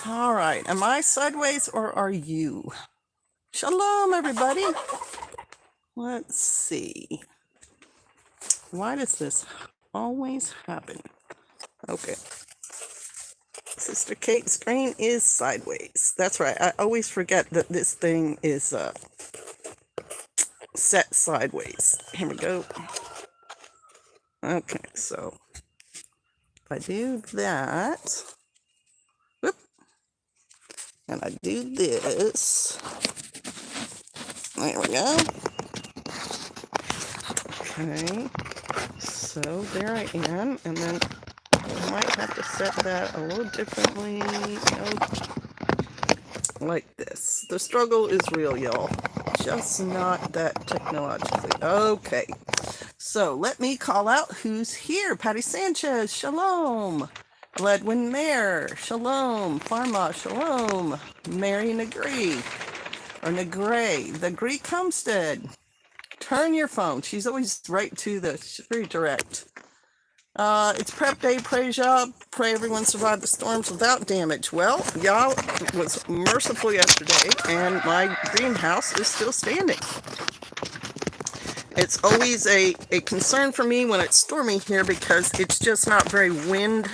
All right, am I sideways or are you? Shalom, everybody. Let's see. Why does this always happen? Okay. Sister Kate's screen is sideways. That's right. I always forget that this thing is set sideways. Here we go. Okay, so if I do that, whoop, and I do this, there we go. Okay, so there I am, and then I might have to set that a little differently, like this. The struggle is real, y'all. Just not that technologically. Okay, so let me call out who's here. Patty Sanchez, shalom. Ledwin Mayer, shalom. Pharma, shalom. Mary Negre, the Greek Homestead. Turn your phone. She's always right to the, she's very direct. It's prep day, praise y'all. Pray everyone survived the storms without damage. Well, y'all was merciful yesterday, and my greenhouse is still standing. It's always a concern for me when it's stormy here because it's just not very wind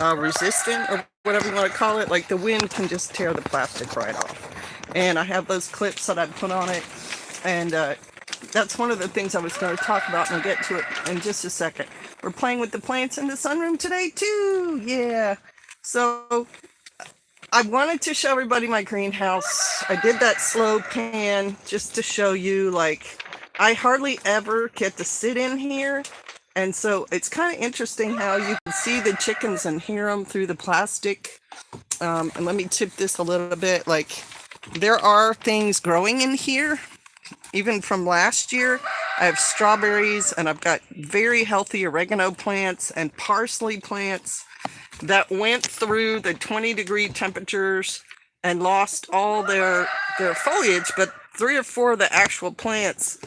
resistant, or whatever you want to call it. Like the wind can just tear the plastic right off. And I have those clips that I put on it, and that's one of the things I was going to talk about, and I'll get to it in just a second. We're playing with the plants in the sunroom today too. Yeah. So I wanted to show everybody my greenhouse. I did that slow pan just to show you, like, I hardly ever get to sit in here. And so it's kind of interesting how you can see the chickens and hear them through the plastic. And let me tip this a little bit. Like, there are things growing in here, even from last year. I have strawberries, and I've got very healthy oregano plants and parsley plants that went through the 20-degree temperatures and lost all their foliage, but 3 or 4 of the actual plants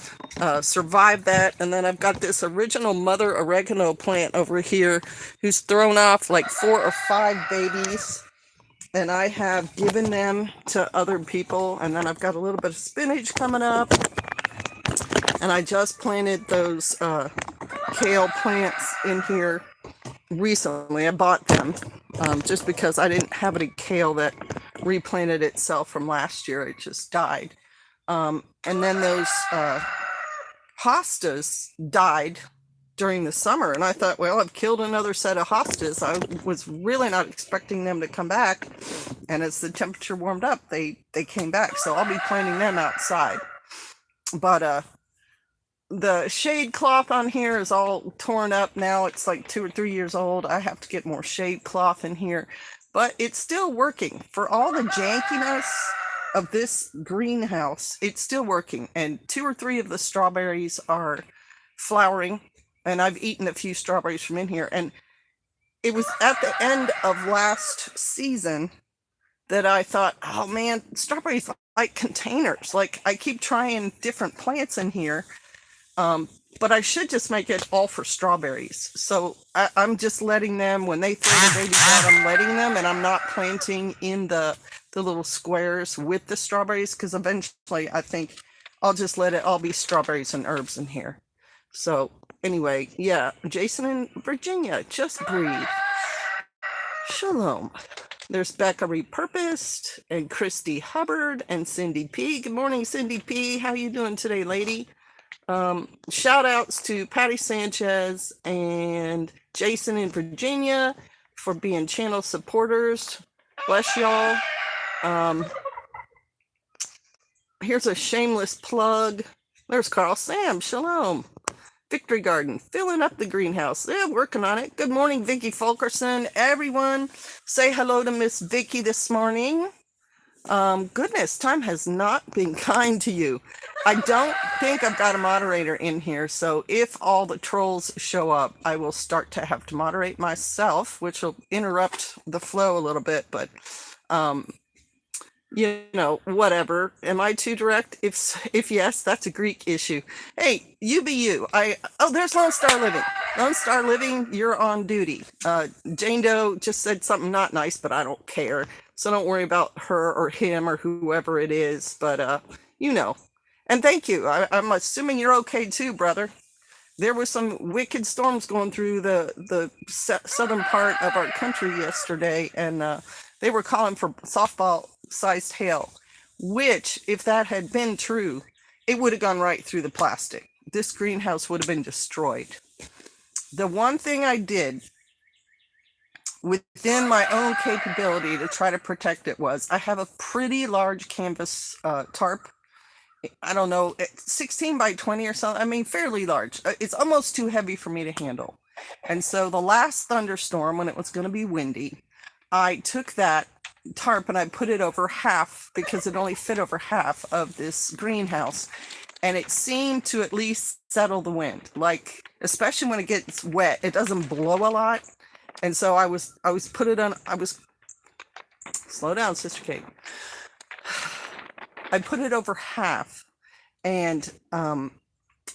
survived that. And then I've got this original mother oregano plant over here who's thrown off like 4 or 5 babies, and I have given them to other people. And then I've got a little bit of spinach coming up, and I just planted those kale plants in here recently. I bought them just because I didn't have any kale that replanted itself from last year. It just died. And then those hostas died during the summer, and I thought, well, I've killed another set of hostas. I was really not expecting them to come back, and as the temperature warmed up, they came back. So I'll be planting them outside. But the shade cloth on here is all torn up now. It's like 2 or 3 years old. I have to get more shade cloth in here, but it's still working. For all the jankiness of this greenhouse, it's still working. And 2 or 3 of the strawberries are flowering, and I've eaten a few strawberries from in here. And it was at the end of last season that I thought, oh man, strawberries like containers. Like, I keep trying different plants in here, but I should just make it all for strawberries. So I'm just letting them, when they throw the babies out, I'm letting them, and I'm not planting in the little squares with the strawberries, because eventually I think I'll just let it all be strawberries and herbs in here. So anyway, yeah, Jason in Virginia, just breathe. Shalom. There's Becca Repurposed and Christy Hubbard and Cindy P. Good morning, Cindy P. How you doing today, lady? Shout outs to Patty Sanchez and Jason in Virginia for being channel supporters. Bless y'all. Here's a shameless plug. There's Carl Sam. Shalom. Victory Garden, filling up the greenhouse. They're working on it. Good morning, Vicki Fulkerson. Everyone, say hello to Miss Vicki this morning. Goodness, time has not been kind to you. I don't think I've got a moderator in here, so if all the trolls show up, I will start to have to moderate myself, which will interrupt the flow a little bit, but you know, whatever. Am I too direct? If yes, that's a Greek issue. Hey, you be you. Oh, there's Lone Star Living. Lone Star Living, you're on duty. Jane Doe just said something not nice, but I don't care. So don't worry about her or him or whoever it is. But you know. And thank you. I'm assuming you're okay too, brother. There were some wicked storms going through the southern part of our country yesterday, and they were calling for softball-sized hail, which, if that had been true, it would have gone right through the plastic. This greenhouse would have been destroyed. The one thing I did within my own capability to try to protect it was I have a pretty large canvas tarp. I don't know, 16 by 20 or something. I mean, fairly large. It's almost too heavy for me to handle. And so the last thunderstorm, when it was going to be windy, I took that tarp and I put it over half, because it only fit over half of this greenhouse. And it seemed to at least settle the wind. Like, especially when it gets wet, it doesn't blow a lot. And so I was slow down, Sister Kate. I put it over half, and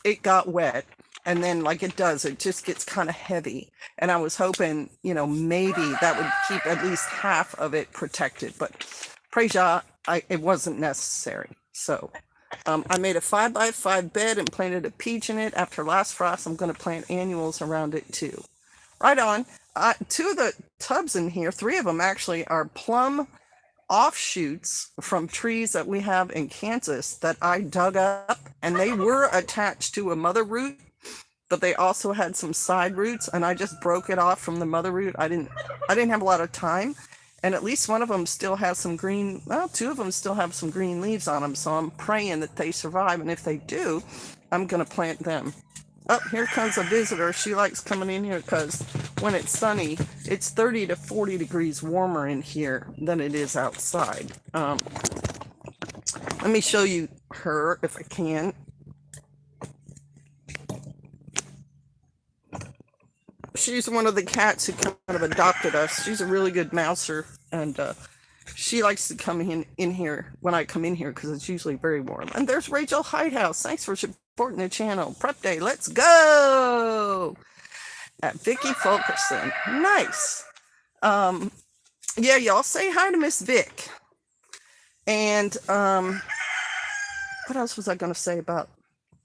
it got wet, and then, like it does, it just gets kind of heavy. And I was hoping, you know, maybe that would keep at least half of it protected, but praise Yah, it wasn't necessary. So I made a 5x5 bed and planted a peach in it. After last frost, I'm going to plant annuals around it too. Right on. 2 of the tubs in here, 3 of them actually, are plum offshoots from trees that we have in Kansas that I dug up, and they were attached to a mother root, but they also had some side roots, and I just broke it off from the mother root. I didn't have a lot of time, and at least one of them still has some green, well, 2 of them still have some green leaves on them, so I'm praying that they survive, and if they do, I'm going to plant them. Oh, here comes a visitor. She likes coming in here because when it's sunny, it's 30 to 40 degrees warmer in here than it is outside. Let me show you her if I can. She's one of the cats who kind of adopted us. She's a really good mouser, and she likes to come in here when I come in here because it's usually very warm. And there's Rachel Hidehouse. Thanks for supporting the channel. Prep day, let's go! At Vicki Fulkerson. Nice. Yeah, y'all say hi to Miss Vic. And what else was I going to say about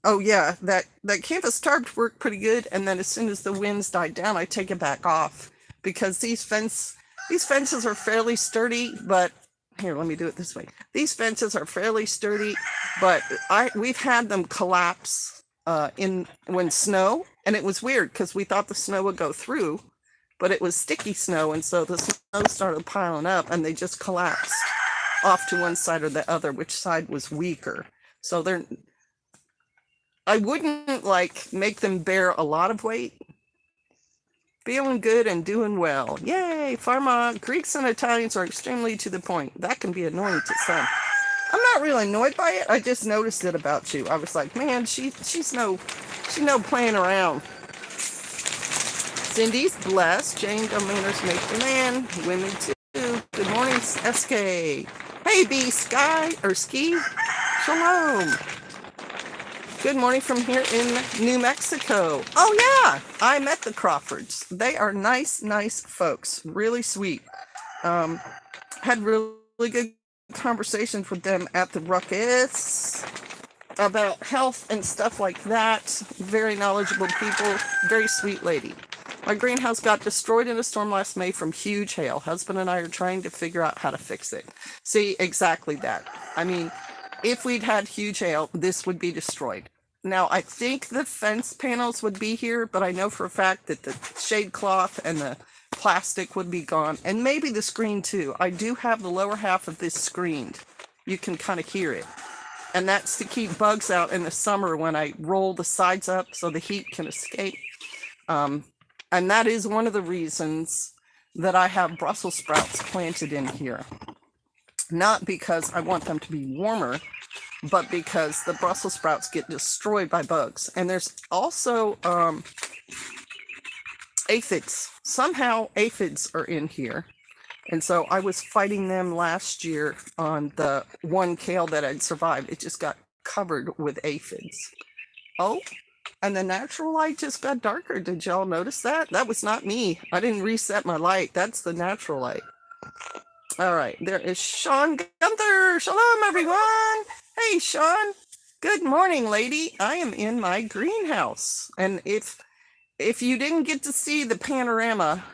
Oh yeah, that canvas tarp worked pretty good, and then as soon as the winds died down, I take it back off because these fences are fairly sturdy. But here, let me do it this way. These fences are fairly sturdy, but we've had them collapse in when snow, and it was weird because we thought the snow would go through, but it was sticky snow, and so the snow started piling up, and they just collapsed off to one side or the other, which side was weaker. So they're I wouldn't like make them bear a lot of weight. Feeling good and doing well. Yay, Pharma. Greeks and Italians are extremely to the point. That can be annoying to some. I'm not really annoyed by it. I just noticed it about you. I was like, man, she's no playing around. Cindy's blessed. Jane Dominers make the man. Women too. Good morning, SK. Hey, B Sky or Ski. Shalom. Good morning from here in New Mexico. Oh yeah, I met the Crawfords. They are nice folks. Really sweet. Had really good conversations with them at the Ruckus about health and stuff like that. Very knowledgeable people. Very sweet lady. My greenhouse got destroyed in a storm last May from huge hail. Husband and I are trying to figure out how to fix it. See, exactly that. I mean, if we'd had huge hail, this would be destroyed. Now, I think the fence panels would be here, but I know for a fact that the shade cloth and the plastic would be gone, and maybe the screen too. I do have the lower half of this screened. You can kind of hear it. And that's to keep bugs out in the summer when I roll the sides up so the heat can escape. And that is one of the reasons that I have Brussels sprouts planted in here. Not because I want them to be warmer, but because the Brussels sprouts get destroyed by bugs. And there's also aphids. Somehow aphids are in here. And so I was fighting them last year on the one kale that had survived. It just got covered with aphids. Oh, and the natural light just got darker. Did y'all notice that? That was not me. I didn't reset my light. That's the natural light. All right, there is Sean Gunther. Shalom, everyone. Hey, Sean. Good morning, lady. I am in my greenhouse. And if you didn't get to see the panorama,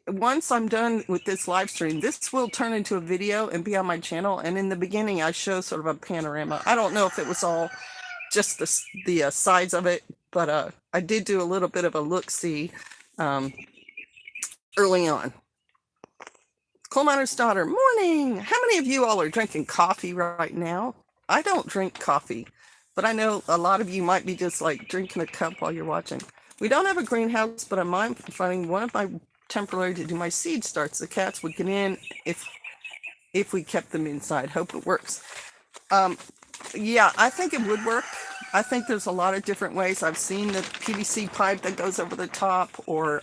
once I'm done with this live stream, this will turn into a video and be on my channel. And in the beginning, I show sort of a panorama. I don't know if it was all just the sides of it, but I did do a little bit of a look-see early on. Coal miner's daughter, morning. How many of you all are drinking coffee right now? I don't drink coffee, but I know a lot of you might be just like drinking a cup while you're watching. We don't have a greenhouse, but I'm finding one of my temporary to do my seed starts. The cats would get in if we kept them inside. Hope it works. Yeah, I think it would work. I think there's a lot of different ways. I've seen the PVC pipe that goes over the top, or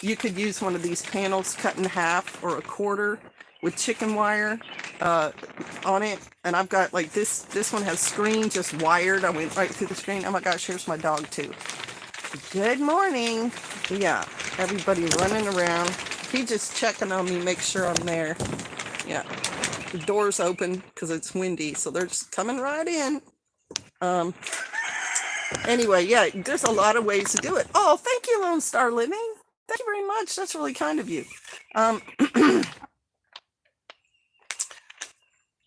you could use one of these panels cut in half or a quarter with chicken wire on it. And I've got like this one has screen just wired. I went right through the screen. Oh my gosh, here's my dog too. Good morning. Yeah, everybody running around. He just checking on me, make sure I'm there. Yeah, the door's open because it's windy, so they're just coming right in. Anyway, yeah, there's a lot of ways to do it. Oh, thank you, Lone Star Living. Thank you very much. That's really kind of you.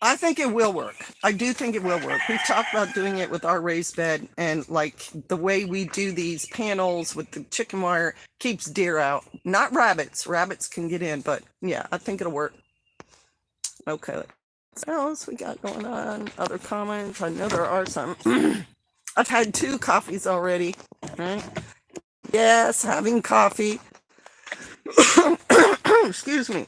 I think it will work. I do think it will work. We've talked about doing it with our raised bed, and like the way we do these panels with the chicken wire keeps deer out. Not rabbits. Rabbits can get in, but yeah, I think it'll work. Okay. What else we got going on? Other comments? I know there are some. I've had 2 coffees already. Right? Yes, having coffee. Excuse me.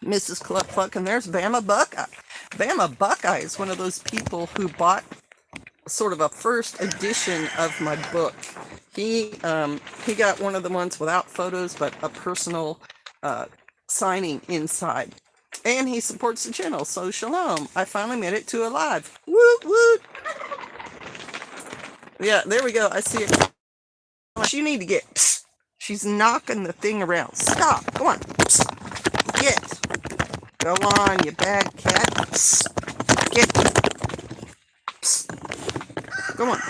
Mrs. Cluck, and there's Bama Buckeye. Bama Buckeye is one of those people who bought sort of a first edition of my book. He got one of the ones without photos, but a personal signing inside. And he supports the channel, so shalom. I finally made it to a live. Woot, woot. Yeah, there we go. I see it. You need to get. Psst. She's knocking the thing around. Stop. Come on. Psst. Get. Go on, you bad cat. Psst. Get. Psst. Go on.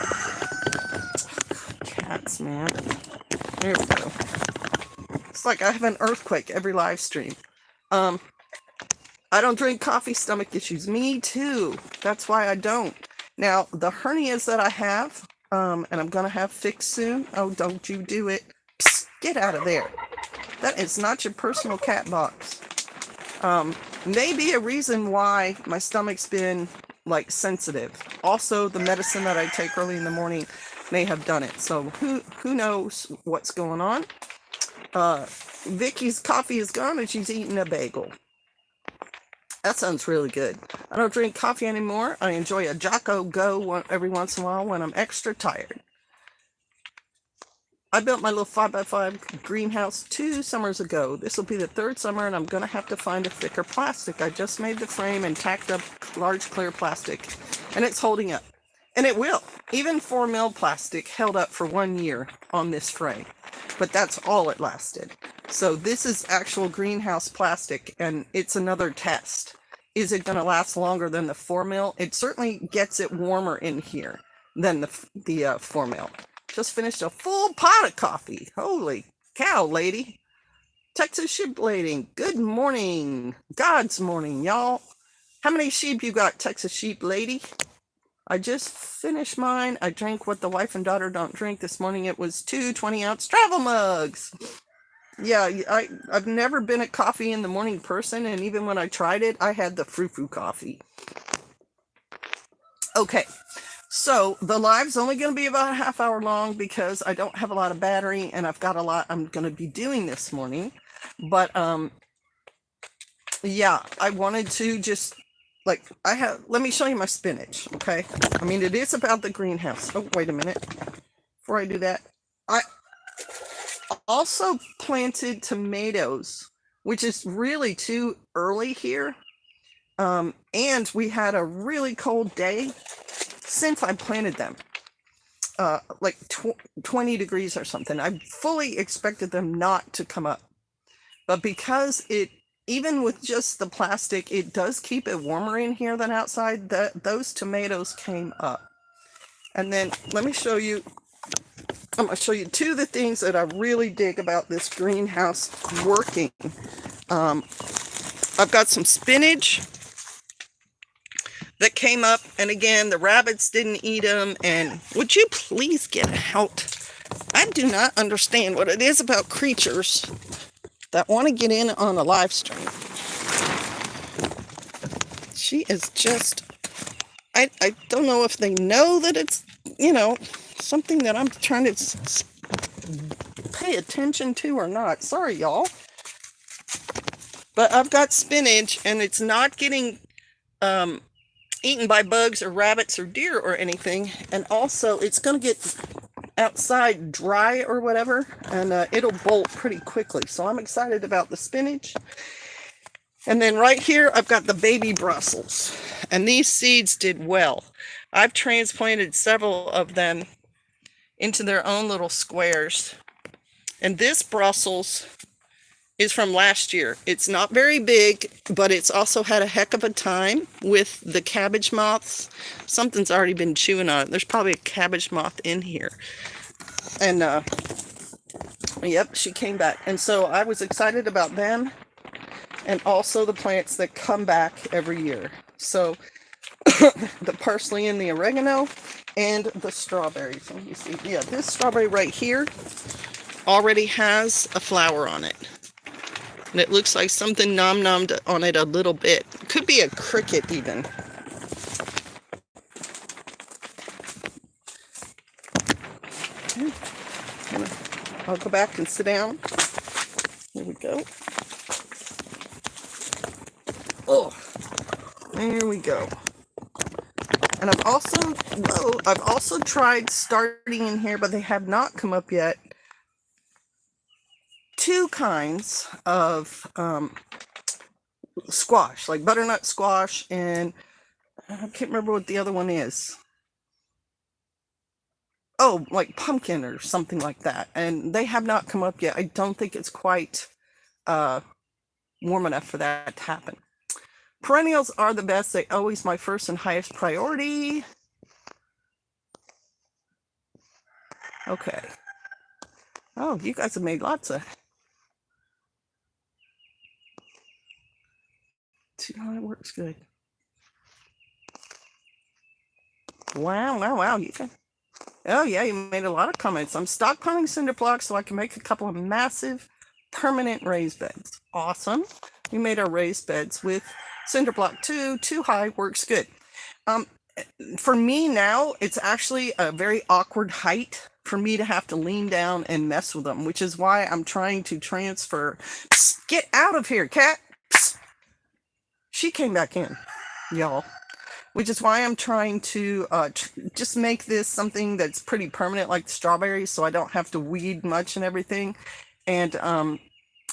Cats, man. There we go. It's like I have an earthquake every live stream. I don't drink coffee, stomach issues. Me too. That's why I don't. Now, the hernias that I have, and I'm going to have fixed soon. Oh, don't you do it. Psst, get out of there. That is not your personal cat box. May a reason why my stomach's been like sensitive. Also, the medicine that I take early in the morning may have done it. So who knows what's going on? Vicky's coffee is gone and she's eating a bagel. That sounds really good. I don't drink coffee anymore. I enjoy a Jocko Go every once in a while when I'm extra tired. I built my little 5x5 greenhouse 2 summers ago. This will be the 3rd summer, and I'm going to have to find a thicker plastic. I just made the frame and tacked up large clear plastic, and it's holding up. And it will. Even 4mm plastic held up for 1 year on this frame. But that's all it lasted. So this is actual greenhouse plastic, and it's another test. Is it going to last longer than the 4mm? It certainly gets it warmer in here than the 4mm. Just finished a full pot of coffee. Holy cow, lady. Texas sheep lady. Good morning. God's morning, y'all. How many sheep you got, Texas sheep lady? I just finished mine. I drank what the wife and daughter don't drink. This morning it was 2 20-ounce travel mugs. Yeah, I've never been a coffee in the morning person, and even when I tried it, I had the frou-frou coffee. Okay, so the live's only going to be about a half hour long because I don't have a lot of battery, and I've got a lot I'm going to be doing this morning. But, yeah, I wanted to just... let me show you my spinach, okay? I mean, it is about the greenhouse. Oh, wait a minute. Before I do that, I also planted tomatoes, which is really too early here. And we had a really cold day since I planted them. 20 degrees or something. I fully expected them not to come up. But because even with just the plastic, it does keep it warmer in here than outside. Those tomatoes came up. And then let me show you, I'm going to show you 2 of the things that I really dig about this greenhouse working. I've got some spinach that came up, and again, the rabbits didn't eat them. And would you please get out? I do not understand what it is about creatures that want to get in on a live stream. She is just, I don't know if they know that it's, something that I'm trying to pay attention to or not. Sorry, y'all. But I've got spinach, and it's not getting eaten by bugs or rabbits or deer or anything. And also, it's going to get outside dry or whatever, and it'll bolt pretty quickly. So I'm excited about the spinach. And then right here, I've got the baby Brussels, and these seeds did well. I've transplanted several of them into their own little squares. And this Brussels is from last year. It's not very big, but it's also had a heck of a time with the cabbage moths. Something's already been chewing on it. There's probably a cabbage moth in here. And, yep, she came back. And so I was excited about them, and also the plants that come back every year. So the parsley and the oregano and the strawberries. Let me see. Yeah, this strawberry right here already has a flower on it. And it looks like something nom-nommed on it a little bit. It could be a cricket even. Okay. I'll go back and sit down. Here we go. Oh, there we go. And I've also tried starting in here, but they have not come up yet. 2 kinds of squash, like butternut squash, and I can't remember what the other one is. Oh, like pumpkin or something like that. And they have not come up yet. I don't think it's quite warm enough for that to happen. Perennials are the best. They're always my first and highest priority. Okay. Oh, you guys have made lots of. See how it works good. Wow, wow, wow. You can. Oh, yeah, you made a lot of comments. I'm stockpiling cinder blocks so I can make a couple of massive permanent raised beds. Awesome. We made our raised beds with cinder block 2. 2 high works good. For me now, it's actually a very awkward height for me to have to lean down and mess with them, which is why I'm trying to transfer. Psst, get out of here, cat. Psst. She came back in, y'all. Which is why I'm trying to just make this something that's pretty permanent, like the strawberries, so I don't have to weed much and everything. And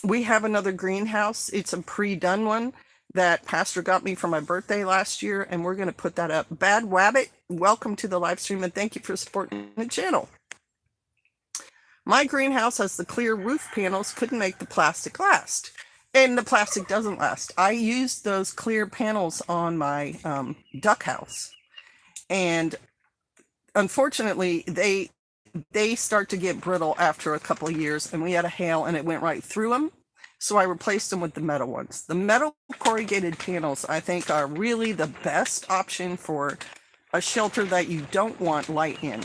we have another greenhouse. It's a pre-done one that Pastor got me for my birthday last year, and we're going to put that up. Bad Wabbit, welcome to the live stream, and thank you for supporting the channel. My greenhouse has the clear roof panels, couldn't make the plastic last. And the plastic doesn't last. I used those clear panels on my duck house. And unfortunately, they start to get brittle after a couple of years, and we had a hail and it went right through them. So I replaced them with the metal ones. The metal corrugated panels, I think, are really the best option for a shelter that you don't want light in.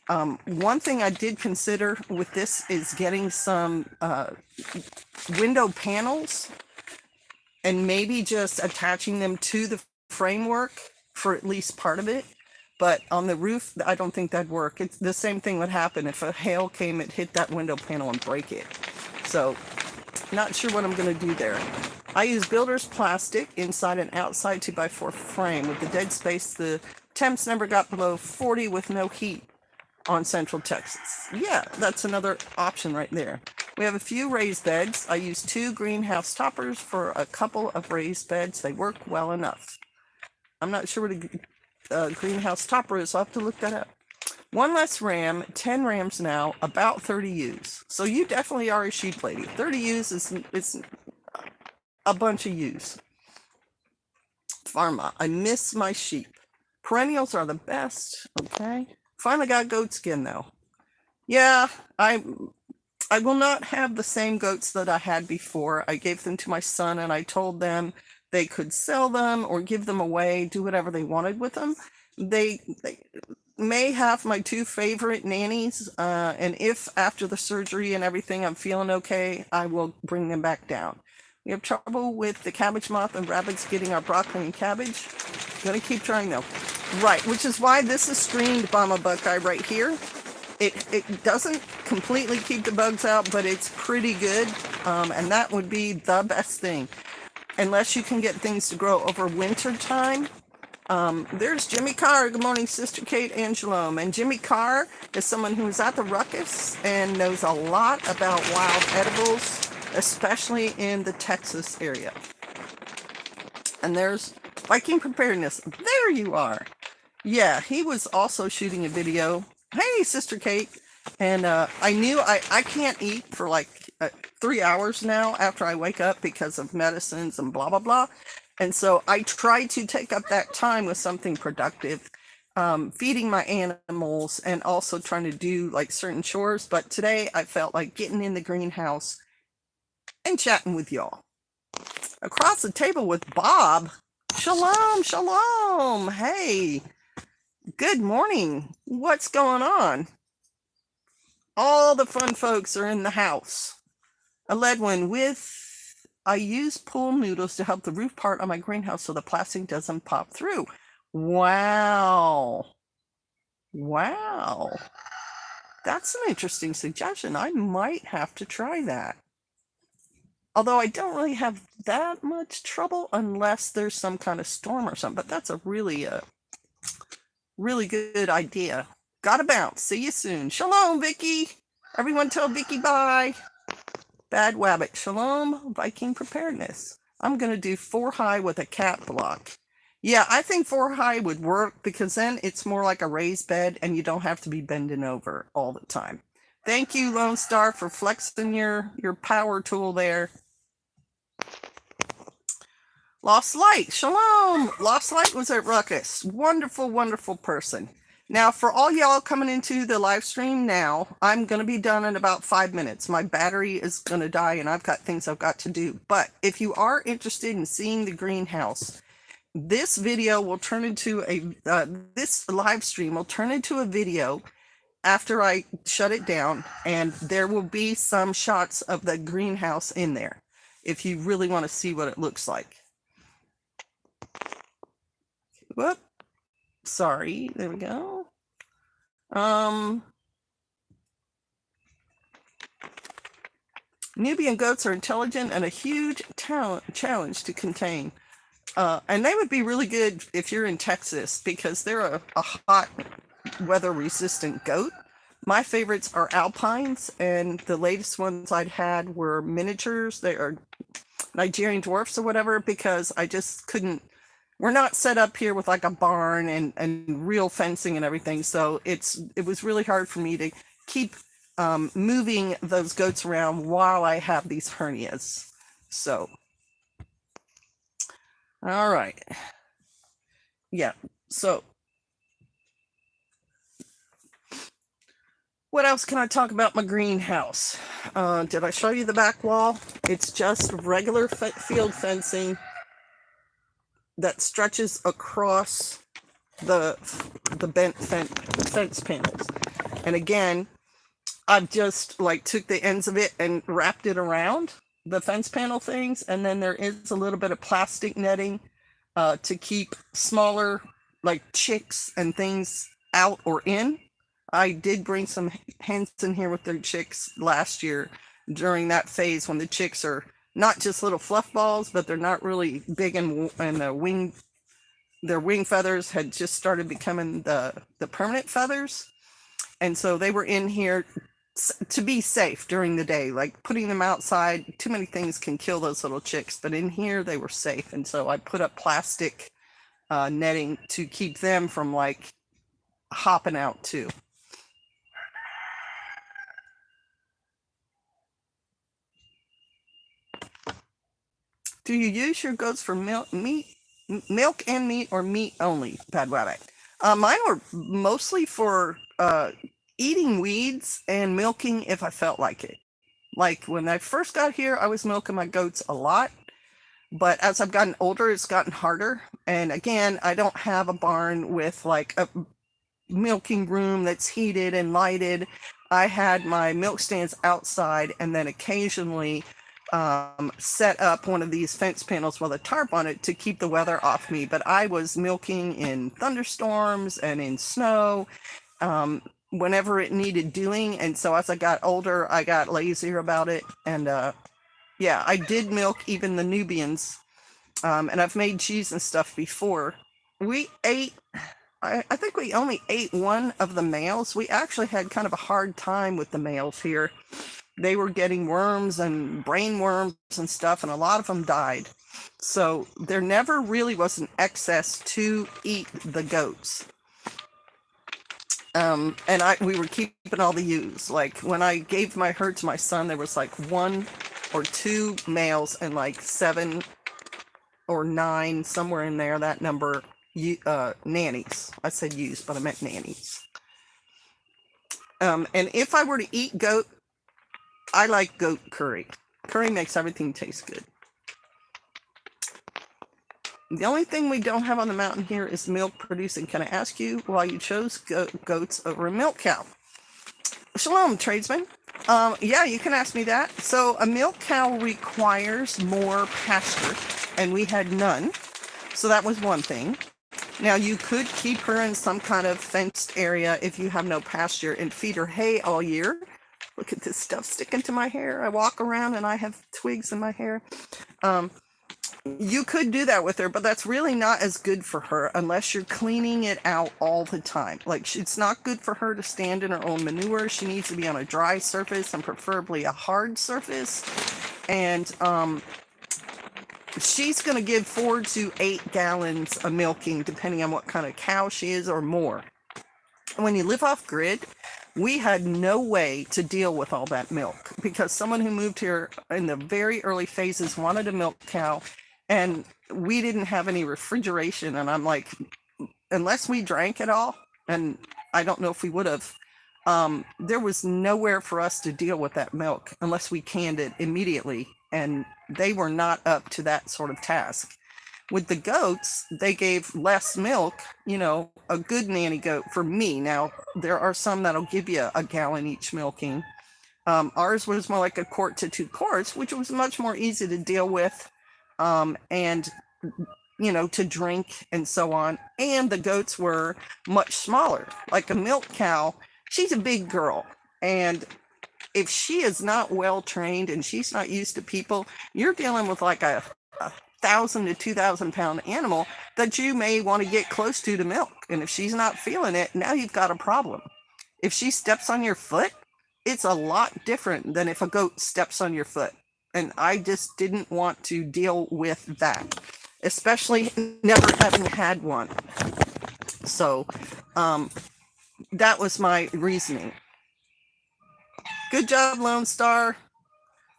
One thing I did consider with this is getting some window panels and maybe just attaching them to the framework for at least part of it. But on the roof, I don't think that'd work. It's the same thing would happen if a hail came, it hit that window panel and break it. So not sure what I'm going to do there. I use builder's plastic inside and outside 2x4 frame. With the dead space, the temps never got below 40 with no heat on Central Texas. Yeah, that's another option right there. We have a few raised beds. I use 2 greenhouse toppers for a couple of raised beds. They work well enough. I'm not sure what a greenhouse topper is. I'll have to look that up. 1 less ram, 10 rams now, about 30 ewes. So you definitely are a sheep lady. 30 ewes is a bunch of ewes. Pharma, I miss my sheep. Perennials are the best. Okay. Finally got goat skin though. Yeah, I will not have the same goats that I had before. I gave them to my son and I told them they could sell them or give them away, do whatever they wanted with them. They may have my 2 favorite nannies, and if after the surgery and everything I'm feeling okay, I will bring them back down. We have trouble with the cabbage moth and rabbits getting our broccoli and cabbage. Gonna keep trying though. Right, which is why this is screened Bomba Buckeye right here. It doesn't completely keep the bugs out, but it's pretty good, and that would be the best thing. Unless you can get things to grow over winter time. There's Jimmy Carr. Good morning, Sister Kate and Shalom. And Jimmy Carr is someone who is at the ruckus and knows a lot about wild edibles, especially in the Texas area. And there's Viking Preparedness. There you are. Yeah, he was also shooting a video. Hey, Sister Kate. And I knew I can't eat for like 3 hours now after I wake up because of medicines and blah, blah, blah. And so I try to take up that time with something productive, feeding my animals and also trying to do like certain chores. But today I felt like getting in the greenhouse and chatting with y'all. Across the table with Bob. Shalom, shalom. Hey, good morning. What's going on? All the fun folks are in the house. A lead one I use pool noodles to help the roof part on my greenhouse so the plastic doesn't pop through. Wow. Wow. That's an interesting suggestion. I might have to try that. Although I don't really have that much trouble unless there's some kind of storm or something. But that's a really good idea. Gotta bounce. See you soon. Shalom, Vicky. Everyone tell Vicky bye. Bad Wabbit. Shalom, Viking Preparedness. I'm going to do 4 high with a cat block. Yeah, I think 4 high would work because then it's more like a raised bed and you don't have to be bending over all the time. Thank you, Lone Star, for flexing your power tool there. Lost Light. Shalom. Lost Light was at Ruckus. Wonderful, wonderful person. Now, for all y'all coming into the live stream now, I'm going to be done in about 5 minutes. My battery is going to die and I've got things I've got to do. But if you are interested in seeing the greenhouse, this video will turn into this live stream will turn into a video after I shut it down, and there will be some shots of the greenhouse in there if you really want to see what it looks like. Whoop. Sorry, there we go. Nubian goats are intelligent and a huge challenge to contain. And they would be really good if you're in Texas because they're a hot weather resistant goat. My favorites are alpines, and the latest ones I'd had were miniatures. They are Nigerian dwarfs or whatever, because I just couldn't. We're not set up here with like a barn and real fencing and everything, so it was really hard for me to keep moving those goats around while I have these hernias. So, all right, yeah. So, what else can I talk about my greenhouse? Did I show you the back wall? It's just regular field fencing that stretches across the bent fence panels. And again, I've just like took the ends of it and wrapped it around the fence panel things. And then there is a little bit of plastic netting to keep smaller like chicks and things out or in. I did bring some hens in here with their chicks last year during that phase when the chicks are not just little fluff balls, but they're not really big, and their wing feathers had just started becoming the permanent feathers. And so they were in here to be safe during the day. Like putting them outside, too many things can kill those little chicks, but in here they were safe. And so I put up plastic netting to keep them from like hopping out too. Do you use your goats for milk and meat, or meat only, Bad Rabbit? Mine were mostly for eating weeds and milking if I felt like it. Like when I first got here, I was milking my goats a lot. But as I've gotten older, it's gotten harder. And again, I don't have a barn with like a milking room that's heated and lighted. I had my milk stands outside, and then occasionally set up one of these fence panels with a tarp on it to keep the weather off me. But I was milking in thunderstorms and in snow whenever it needed doing. And so as I got older, I got lazier about it. And yeah, I did milk even the Nubians. And I've made cheese and stuff before. We ate, I think we only ate one of the males. We actually had kind of a hard time with the males here. They were getting worms and brain worms and stuff, and a lot of them died. So there never really was an excess to eat the goats. And we were keeping all the ewes. Like when I gave my herd to my son, there was like 1 or 2 males and like 7 or 9, somewhere in there, that number, nannies. I said ewes, but I meant nannies. And if I were to eat goat, I like goat curry. Curry makes everything taste good. The only thing we don't have on the mountain here is milk producing. Can I ask you why you chose goats over a milk cow? Shalom, tradesman. Yeah, you can ask me that. So a milk cow requires more pasture, and we had none. So that was one thing. Now, you could keep her in some kind of fenced area if you have no pasture and feed her hay all year. Look at this stuff sticking to my hair. I walk around and I have twigs in my hair. You could do that with her, but that's really not as good for her unless you're cleaning it out all the time. Like, it's not good for her to stand in her own manure. She needs to be on a dry surface, and preferably a hard surface. And she's going to give 4 to 8 gallons of milking, depending on what kind of cow she is, or more. When you live off grid, we had no way to deal with all that milk, because someone who moved here in the very early phases wanted a milk cow, and we didn't have any refrigeration. And I'm like, unless we drank it all, and I don't know if we would have. There was nowhere for us to deal with that milk unless we canned it immediately, and they were not up to that sort of task. With the goats, they gave less milk, a good nanny goat for me. Now, there are some that'll give you a gallon each milking. Ours was more like a quart to 2 quarts, which was much more easy to deal with, and to drink and so on. And the goats were much smaller. Like a milk cow, she's a big girl. And if she is not well trained and she's not used to people, you're dealing with like a 1,000 to 2,000 pound animal that you may want to get close to milk. And if she's not feeling it, now you've got a problem. If she steps on your foot, it's a lot different than if a goat steps on your foot. And I just didn't want to deal with that, especially never having had one. So that was my reasoning. Good job, Lone Star.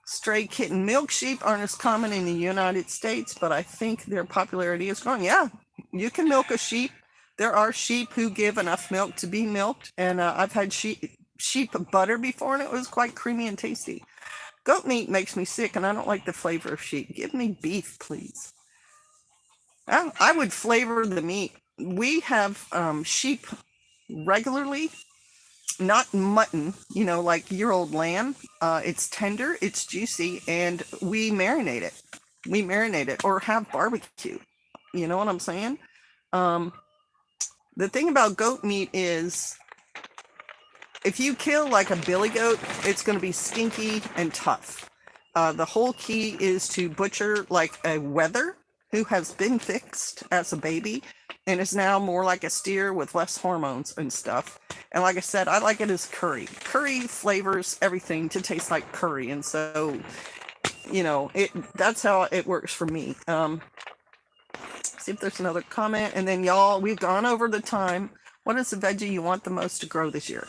Stray kitten milk sheep aren't as common in the United States, but I think their popularity is growing. Yeah, you can milk a sheep. There are sheep who give enough milk to be milked, and I've had sheep butter before, and it was quite creamy and tasty. Goat meat makes me sick, and I don't like the flavor of sheep. Give me beef, please. I would flavor the meat. We have sheep regularly, not mutton, like year-old lamb. It's tender, it's juicy, and we marinate it. Or have barbecue. You know what I'm saying? The thing about goat meat is, if you kill like a billy goat, it's going to be stinky and tough. The whole key is to butcher like a wether who has been fixed as a baby and is now more like a steer with less hormones and stuff. And like I said, I like it as curry. Curry flavors everything to taste like curry. And so, that's how it works for me. See if there's another comment. And then y'all, we've gone over the time. What is the veggie you want the most to grow this year?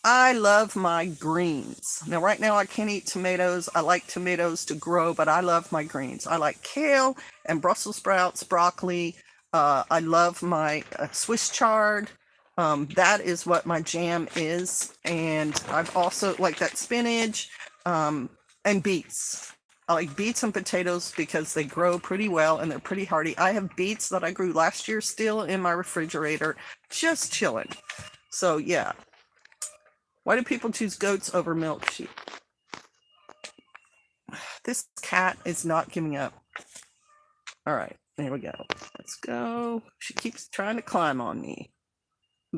I love my greens. Now, right now I can't eat tomatoes. I like tomatoes to grow, but I love my greens. I like kale and Brussels sprouts, broccoli. I love my Swiss chard. That is what my jam is. And I've also like that spinach and beets. I like beets and potatoes because they grow pretty well and they're pretty hardy. I have beets that I grew last year still in my refrigerator, just chilling. So yeah. Why do people choose goats over milk sheep? This cat is not giving up. All right, there we go. Let's go. She keeps trying to climb on me.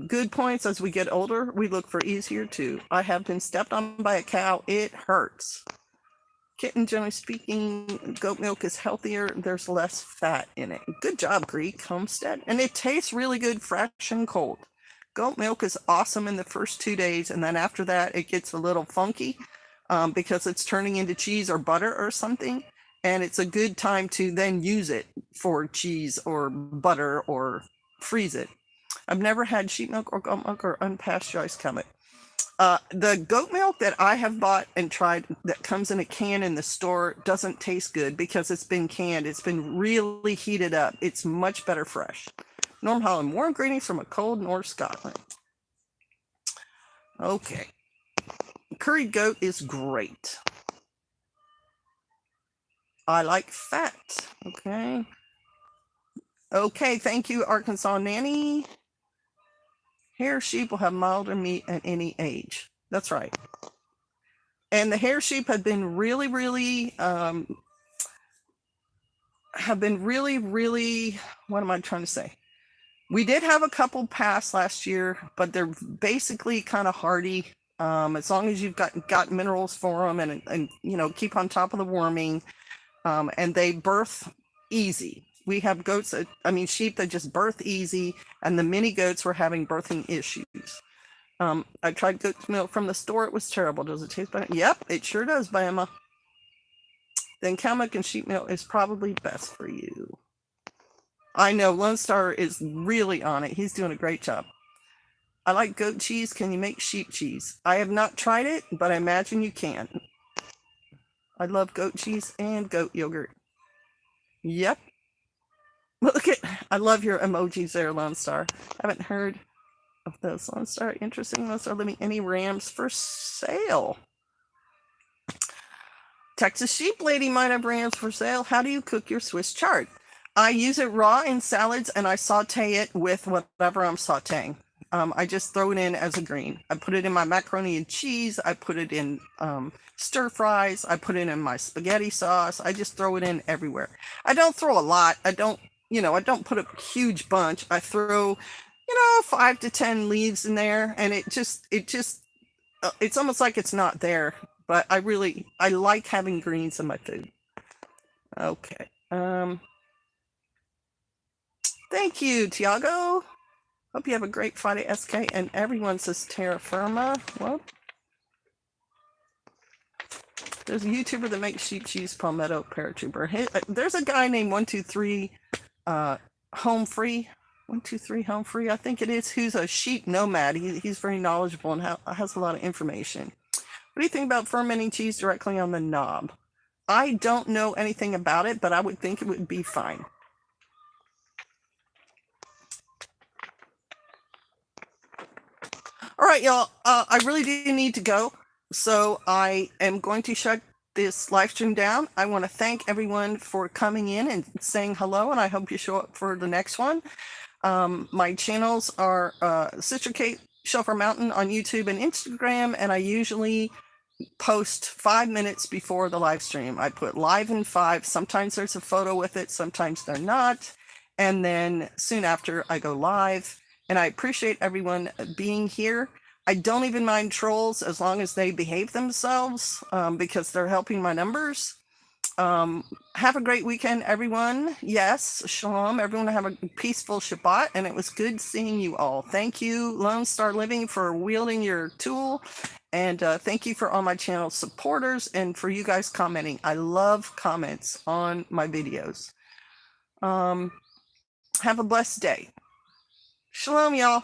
Good points. As we get older, we look for easier too. I have been stepped on by a cow. It hurts. Kitten, generally speaking, goat milk is healthier. There's less fat in it. Good job, Greek Homestead. And it tastes really good fresh and cold. Goat milk is awesome in the first 2 days, and then after that, it gets a little funky because it's turning into cheese or butter or something, and it's a good time to then use it for cheese or butter or freeze it. I've never had sheep milk or goat milk or unpasteurized cow milk. The goat milk that I have bought and tried that comes in a can in the store doesn't taste good because it's been canned. It's been really heated up. It's much better fresh. Norm Holland, more ingredients from a cold North Scotland. Okay. Curried goat is great. I like fat. Okay. Okay, thank you, Arkansas Nanny. Hair sheep will have milder meat at any age. That's right. And the hair sheep have been really, what am I trying to say? We did have a couple pass last year, but they're basically kind of hardy. As long as you've got minerals for them and keep on top of the worming, and they birth easy. We have sheep that just birth easy, and the mini goats were having birthing issues. I tried goat milk from the store. It was terrible. Does it taste better? Yep, it sure does, Bama. Then cow milk and sheep milk is probably best for you. I know Lone Star is really on it. He's doing a great job. I like goat cheese. Can you make sheep cheese? I have not tried it, but I imagine you can. I love goat cheese and goat yogurt. Yep. Look at, I love your emojis there, Lone Star. Haven't heard of those. Lone Star, interesting. Lone Star Living, any rams for sale? Texas Sheep Lady might have rams for sale. How do you cook your Swiss chard? I use it raw in salads and I saute it with whatever I'm sauteing. I just throw it in as a green. I put it in my macaroni and cheese. I put it in stir fries. I put it in my spaghetti sauce. I just throw it in everywhere. I don't throw a lot. I don't put a huge bunch. I throw, 5 to 10 leaves in there, and it's almost like it's not there. But I like having greens in my food. Okay. Thank you, Tiago. Hope you have a great Friday, SK. And everyone says terra firma. Well, there's a YouTuber that makes sheep cheese, palmetto, paratrooper. There's a guy named 123 Home Free. 123 Home Free, I think it is, who's a sheep nomad. He's very knowledgeable and has a lot of information. What do you think about fermenting cheese directly on the knob? I don't know anything about it, but I would think it would be fine. All right, y'all. I really do need to go, so I am going to shut this live stream down. I want to thank everyone for coming in and saying hello, and I hope you show up for the next one. My channels are Sister Kate Shelfer Mountain on YouTube and Instagram, and I usually post 5 minutes before the live stream. I put live in 5. Sometimes there's a photo with it, sometimes they're not. And then soon after I go live. And I appreciate everyone being here. I don't even mind trolls as long as they behave themselves, because they're helping my numbers. Have a great weekend, everyone. Yes, shalom. Everyone have a peaceful Shabbat, and it was good seeing you all. Thank you, Lone Star Living, for wielding your tool. And thank you for all my channel supporters and for you guys commenting. I love comments on my videos. Have a blessed day. Shalom, y'all.